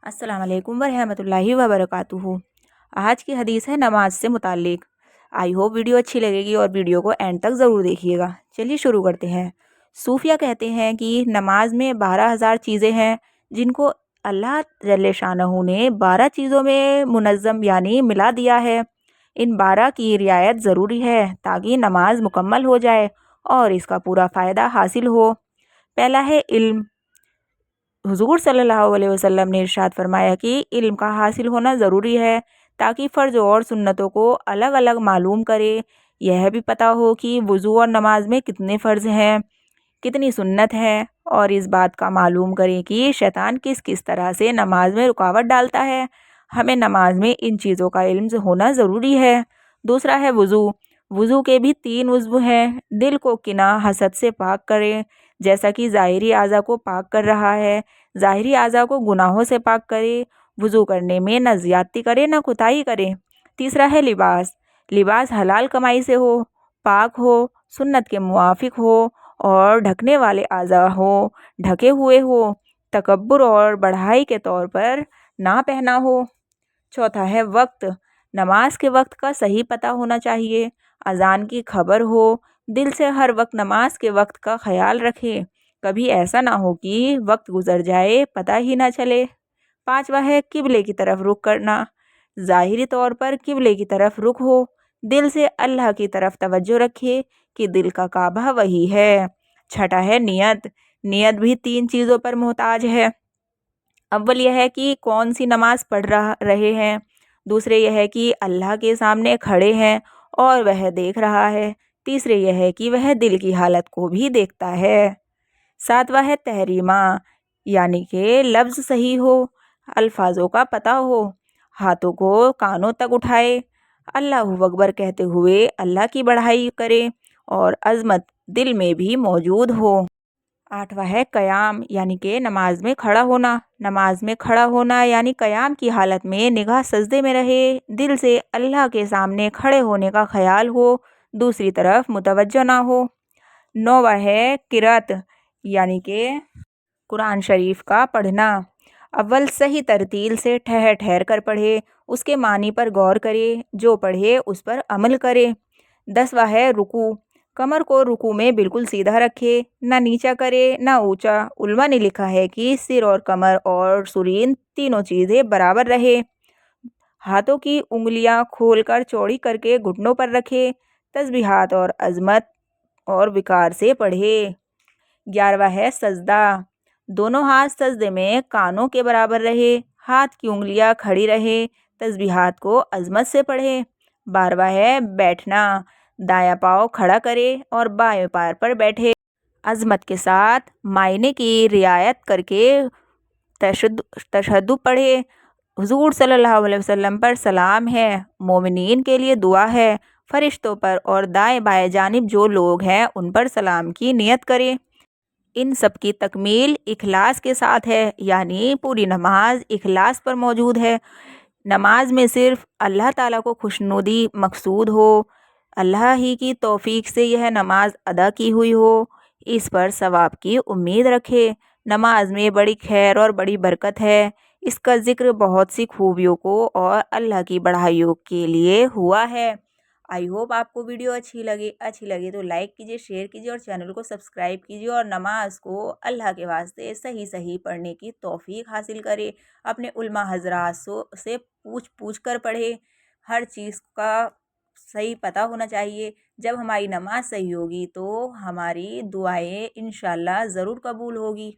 अस्सलाम वालेकुम वरहमतुल्लाहि वबरकातुहू। आज की हदीस है नमाज से मुताल्लिक। आई होप वीडियो अच्छी लगेगी और वीडियो को एंड तक ज़रूर देखिएगा। चलिए शुरू करते हैं। सूफिया कहते हैं कि नमाज में 12,000 चीज़ें हैं जिनको अल्लाह जल्ले शानहू ने 12 चीज़ों में मुनज़्ज़म यानी मिला दिया है। इन 12 की रियायत ज़रूरी है ताकि नमाज मुकम्मल हो जाए और इसका पूरा फ़ायदा हासिल हो। पहला है इल्म। हुजूर सल्लल्लाहु अलैहि वसल्लम ने इरशाद फरमाया कि इल्म का हासिल होना ज़रूरी है ताकि फ़र्ज़ और सुन्नतों को अलग अलग मालूम करे। यह भी पता हो कि वज़ू और नमाज में कितने फ़र्ज़ हैं, कितनी सुन्नत है, और इस बात का मालूम करें कि शैतान किस किस तरह से नमाज में रुकावट डालता है। हमें नमाज में इन चीज़ों का इल्म होना ज़रूरी है। दूसरा है वज़ू। वज़ू के भी 3 उज़्व हैं। दिल को किना हसद से पाक करें, जैसा कि ज़ाहिरी आज़ा को पाक कर रहा है। ज़ाहिरी आज़ा को गुनाहों से पाक करे। वज़ू करने में न ज़्यादती करे न कुताही करे। तीसरा है लिबास। लिबास हलाल कमाई से हो, पाक हो, सुन्नत के मुआफ़िक हो और ढकने वाले आज़ा हो, ढके हुए हो, तकब्बुर और बढ़ाई के तौर पर ना पहना हो। चौथा है वक्त। नमाज के वक्त का सही पता होना चाहिए। अजान की खबर हो। दिल से हर वक्त नमाज के वक्त का ख्याल रखें। कभी ऐसा ना हो कि वक्त गुजर जाए पता ही ना चले। पांचवा है किबले की तरफ रुख करना। ज़ाहिरी तौर पर किबले की तरफ रुख हो। दिल से अल्लाह की तरफ तवज्जो रखे कि दिल का काबा वही है। छठा है नियत। नियत भी 3 चीज़ों पर मोहताज है। अव्वल यह है कि कौन सी नमाज पढ़ रहे हैं। दूसरे यह है कि अल्लाह के सामने खड़े हैं और वह देख रहा है। तीसरे यह है कि वह दिल की हालत को भी देखता है। सातवां है तहरीमा, यानी कि लफ्ज़ सही हो, अल्फाजों का पता हो, हाथों को कानों तक उठाए, अल्लाहू अकबर कहते हुए अल्लाह की बढ़ाई करे और अज़मत दिल में भी मौजूद हो। आठवां है क़याम, यानी कि नमाज में खड़ा होना। नमाज में खड़ा होना यानी क़याम की हालत में निगाह सजदे में रहे, दिल से अल्लाह के सामने खड़े होने का ख्याल हो, दूसरी तरफ मुतवज्जो ना हो। नौवां है क़िरात, यानी कि कुरान शरीफ का पढ़ना। अव्वल सही तरतील से ठहर ठहर कर पढ़े, उसके मानी पर गौर करे, जो पढ़े उस पर अमल करे। 10वां है रुकू। कमर को रुकू में बिल्कुल सीधा रखे, ना नीचा करे ना ऊंचा। उल्मा ने लिखा है कि सिर और कमर और सुरीन तीनों चीज़ें बराबर रहे। हाथों की उंगलियां खोलकर चौड़ी करके घुटनों पर रखे। तस्बीहात और अजमत और विकार से पढ़े। 11वां है सजदा। दोनों हाथ सजदे में कानों के बराबर रहे, हाथ की उंगलियां खड़ी रहे, तस्बीहात को अजमत से पढ़े। 12वां है बैठना। दायां पाँव खड़ा करे और बाएं पैर पर बैठे, अजमत के साथ मायने की रियायत करके तशहद्दुद पढ़े। हुजूर सल्लल्लाहु अलैहि वसल्लम पर सलाम है, मोमिनीन के लिए दुआ है, फरिश्तों पर और दाएं बाएं जानिब जो लोग हैं उन पर सलाम की नियत करें। इन सब की तकमील इखलास के साथ है, यानी पूरी नमाज इखलास पर मौजूद है। नमाज में सिर्फ अल्लाह ताला को खुशनुदी मकसूद हो, अल्लाह ही की तौफीक से यह नमाज अदा की हुई हो, इस पर सवाब की उम्मीद रखे। नमाज में बड़ी खैर और बड़ी बरकत है। इसका ज़िक्र बहुत सी खूबियों को और अल्लाह की बढ़ाइयों के लिए हुआ है। आई होप आपको वीडियो अच्छी लगे तो लाइक कीजिए, शेयर कीजिए और चैनल को सब्सक्राइब कीजिए और नमाज को अल्लाह के वास्ते सही सही पढ़ने की तौफीक हासिल करे। अपने उल्मा हजरात से पूछ पूछ कर पढ़े। हर चीज़ का सही पता होना चाहिए। जब हमारी नमाज सही होगी तो हमारी दुआएं इंशाल्लाह ज़रूर कबूल होगी।